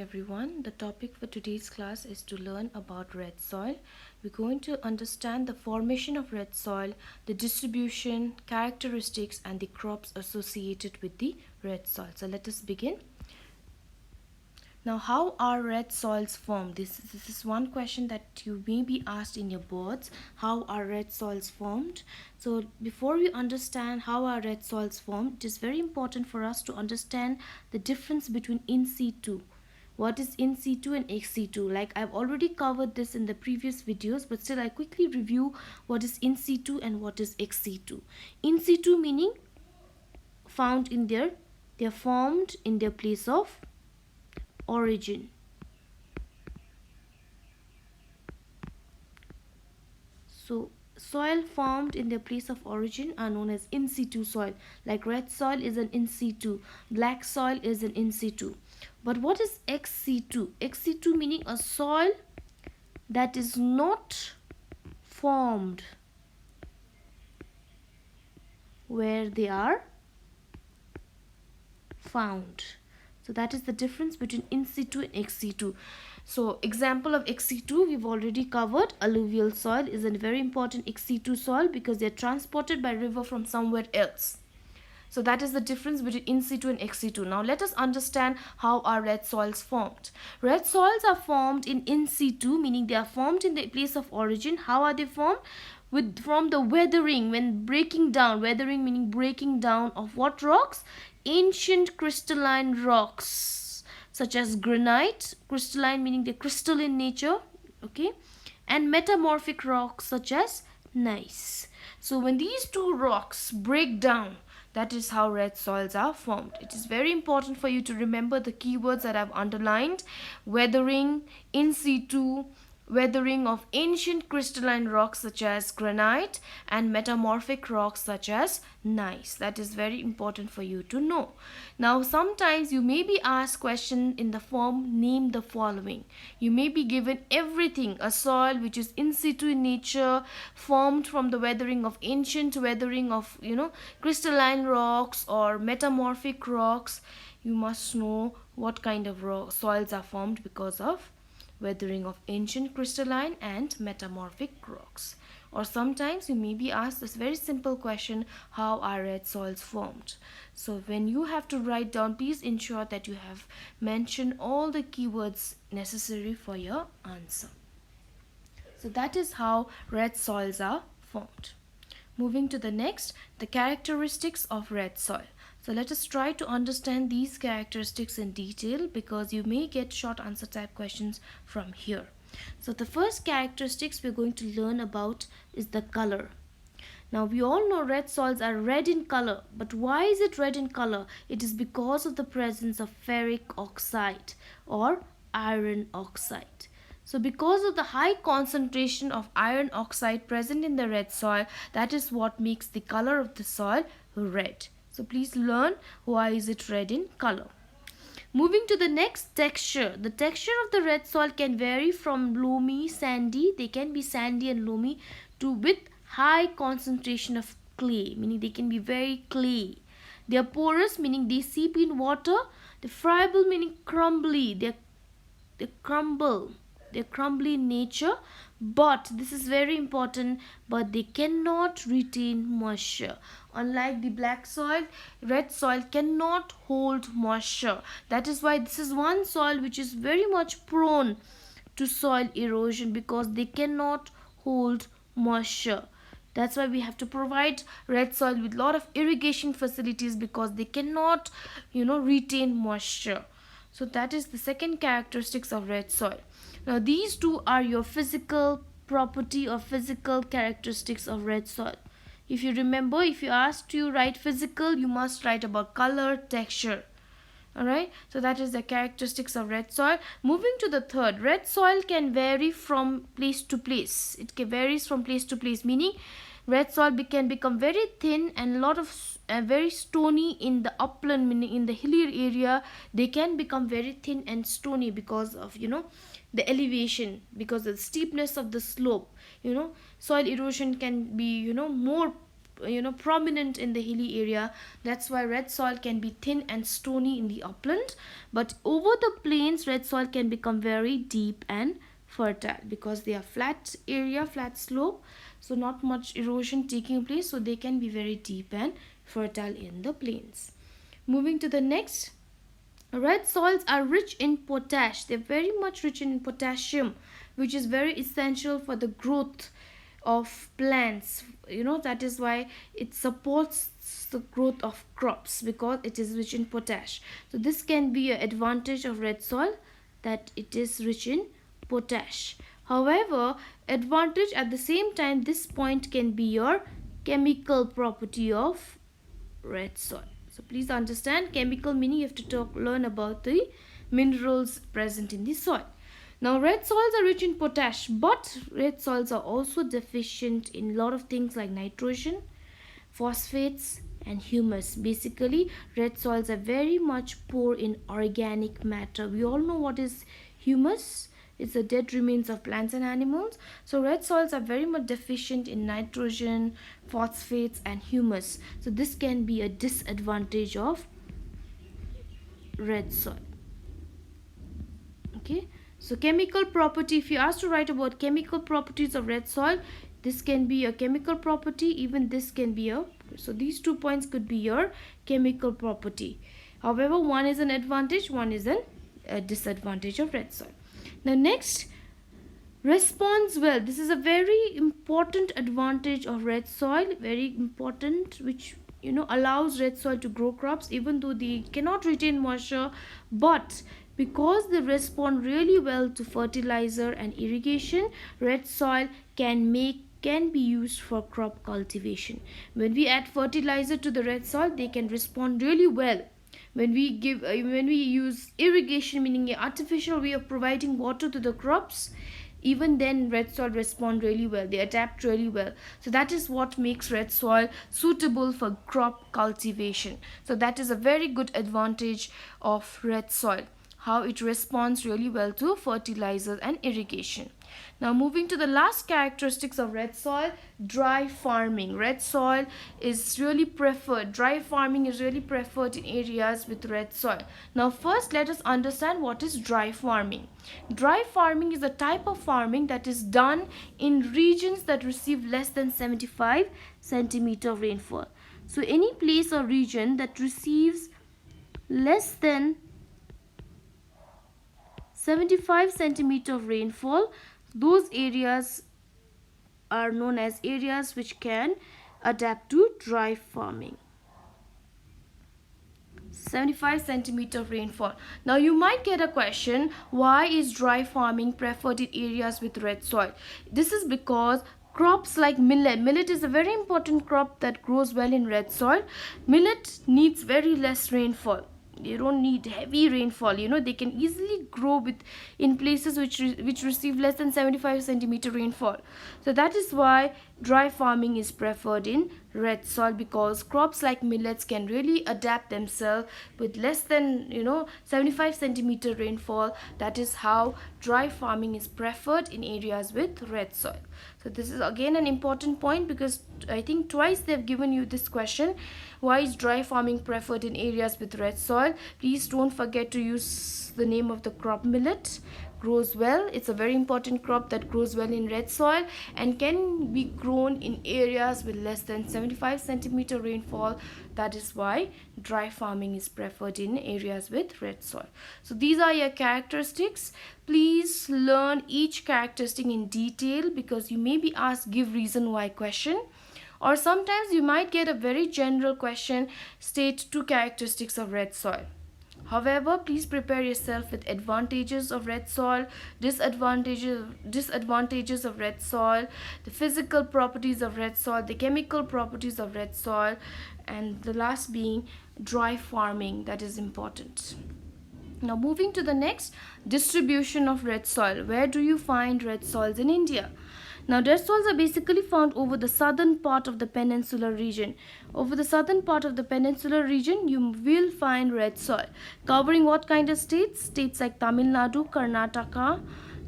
everyone. The topic for today's class is to learn about red soil. We're going to understand the formation of red soil, the distribution, characteristics, and the crops associated with the red soil. So let us begin. Now, how are red soils formed? This is one question that you may be asked in your boards. How are red soils formed? So before we understand how are red soils formed, it is very important for us to understand the difference between in situ. What is in situ and ex situ? Like I've already covered this in the previous videos, but still I quickly review what is in situ and what is ex situ. In situ meaning found in their, they are formed in their place of origin. So soil formed in their place of origin are known as in situ soil. Like red soil is an in situ, black soil is an in situ. But what is ex situ? Ex situ meaning a soil that is not formed where they are found. So that is the difference between in situ and ex situ. So example of ex situ we've already covered. Alluvial soil is a very important ex situ soil because they are transported by river from somewhere else. So that is the difference between in situ and ex situ. Now let us understand how are red soils formed. Red soils are formed in situ, meaning they are formed in the place of origin. How are they formed? From the weathering, when breaking down. Weathering meaning breaking down of what rocks? Ancient crystalline rocks such as granite. Crystalline meaning the crystal in nature, okay, and metamorphic rocks such as gneiss. So when these two rocks break down, that is how red soils are formed. It is very important for you to remember the keywords that I've underlined: weathering, in situ, weathering of ancient crystalline rocks such as granite, and metamorphic rocks such as gneiss. That is very important for you to know. Now sometimes you may be asked question in the form name the following. You may be given everything: a soil which is in situ in nature, formed from the weathering of ancient weathering of crystalline rocks or metamorphic rocks. You must know what kind of soils are formed because of weathering of ancient crystalline and metamorphic rocks. Or sometimes you may be asked this very simple question: how are red soils formed? So when you have to write down, please ensure that you have mentioned all the keywords necessary for your answer. So that is how red soils are formed. Moving to the next, the characteristics of red soil. So let us try to understand these characteristics in detail because you may get short answer type questions from here. So the first characteristics we're going to learn about is the color. Now we all know red soils are red in color, but why is it red in color? It is because of the presence of ferric oxide or iron oxide. So because of the high concentration of iron oxide present in the red soil, that is what makes the color of the soil red. So please learn why is it red in color. Moving to the next, texture. The texture of the red soil can vary from loamy, sandy, they can be sandy and loamy, to with high concentration of clay, meaning they can be very clay. They are porous, meaning they seep in water. They're friable, meaning crumbly, they crumble. They're crumbly in nature, but this is very important, but they cannot retain moisture. Unlike the black soil, red soil cannot hold moisture. That is why this is one soil which is very much prone to soil erosion because they cannot hold moisture. That's why we have to provide red soil with a lot of irrigation facilities because they cannot retain moisture. So that is the second characteristics of red soil. Now these two are your physical property or physical characteristics of red soil. If you remember, if you asked to write physical, you must write about color, texture. Alright, so that is the characteristics of red soil. Moving to the third, red soil can vary from place to place. It varies from place to place, meaning red soil can become very thin and a lot of very stony in the upland, meaning in the hilly area. They can become very thin and stony because of the elevation, because of the steepness of the slope. Soil erosion can be more prominent in the hilly area. That's why red soil can be thin and stony in the upland, but over the plains red soil can become very deep and fertile because they are flat area, flat slope, so not much erosion taking place, so they can be very deep and fertile in the plains. Moving to the next, red soils are rich in potash. They're very much rich in potassium, which is very essential for the growth of plants. That is why it supports the growth of crops, because it is rich in potash. So this can be an advantage of red soil, that it is rich in potash. However, advantage at the same time, this point can be your chemical property of red soil. So please understand, chemical meaning you have to learn about the minerals present in the soil. Now red soils are rich in potash, but red soils are also deficient in a lot of things like nitrogen, phosphates and humus. Basically, red soils are very much poor in organic matter. We all know what is humus. It's the dead remains of plants and animals. So red soils are very much deficient in nitrogen, phosphates and humus. So this can be a disadvantage of red soil. Okay, so chemical property, if you ask to write about chemical properties of red soil, this can be a chemical property, even this can be a, so these 2 points could be your chemical property. However, one is an advantage, one is a disadvantage of red soil. Now next, responds well. This is a very important advantage of red soil, very important, which allows red soil to grow crops even though they cannot retain moisture, but because they respond really well to fertilizer and irrigation, red soil can be used for crop cultivation. When we add fertilizer to the red soil, they can respond really well. When we use irrigation, meaning an artificial way of providing water to the crops, even then red soil respond really well, they adapt really well. So that is what makes red soil suitable for crop cultivation. So that is a very good advantage of red soil, how it responds really well to fertilizers and irrigation. Now moving to the last characteristics of red soil, dry farming. Red soil is really preferred. Dry farming is really preferred in areas with red soil. Now first let us understand what is dry farming. Dry farming is a type of farming that is done in regions that receive less than 75 centimeter rainfall. So any place or region that receives less than 75 centimeter of rainfall, those areas are known as areas which can adapt to dry farming. 75 centimeter of rainfall. Now you might get a question, why is dry farming preferred in areas with red soil? This is because crops like millet is a very important crop that grows well in red soil. Millet needs very less rainfall. They don't need heavy rainfall. They can easily grow in places which receive less than 75 centimeter rainfall. So that is why dry farming is preferred in red soil, because crops like millets can really adapt themselves with less than 75 centimeter rainfall. That is how dry farming is preferred in areas with red soil. So this is again an important point, because I think twice they've given you this question, why is dry farming preferred in areas with red soil? Please don't forget to use the name of the crop. Millet grows well. It's a very important crop that grows well in red soil and can be grown in areas with less than 75 centimeter rainfall. That is why dry farming is preferred in areas with red soil. So these are your characteristics. Please learn each characteristic in detail, because you may be asked give reason why question, or sometimes you might get a very general question, state 2 characteristics of red soil. However, please prepare yourself with advantages of red soil, disadvantages of red soil, the physical properties of red soil, the chemical properties of red soil, and the last being dry farming. That is important. Now moving to the next, distribution of red soil. Where do you find red soils in India? Now red soils are basically found over the southern part of the peninsular region. Over the southern part of the peninsular region, you will find red soil. Covering what kind of states? States like Tamil Nadu, Karnataka.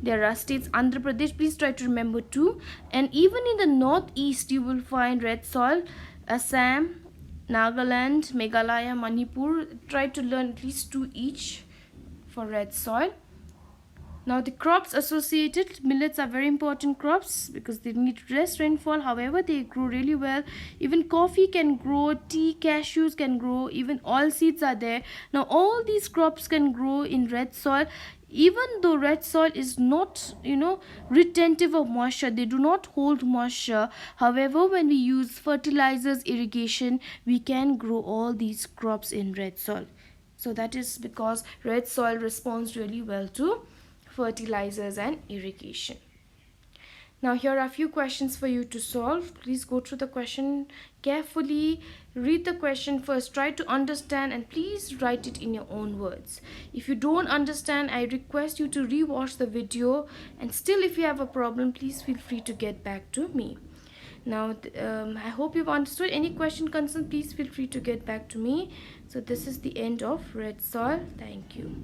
There are states Andhra Pradesh, please try to remember too. And even in the northeast, you will find red soil. Assam, Nagaland, Meghalaya, Manipur. Try to learn at least 2 each for red soil. Now the crops associated, millets are very important crops because they need less rainfall. However, they grow really well. Even coffee can grow, tea, cashews can grow, even oil seeds are there. Now all these crops can grow in red soil. Even though red soil is not, retentive of moisture, they do not hold moisture. However, when we use fertilizers, irrigation, we can grow all these crops in red soil. So that is because red soil responds really well to fertilizers and irrigation. Now here are a few questions for you to solve. Please go through the question carefully, read the question first, try to understand, and please write it in your own words. If you don't understand, I request you to re-watch the video, and still if you have a problem, please feel free to get back to me. Now I hope you've understood. Any question, concern, please feel free to get back to me. So this is the end of red soil. Thank you.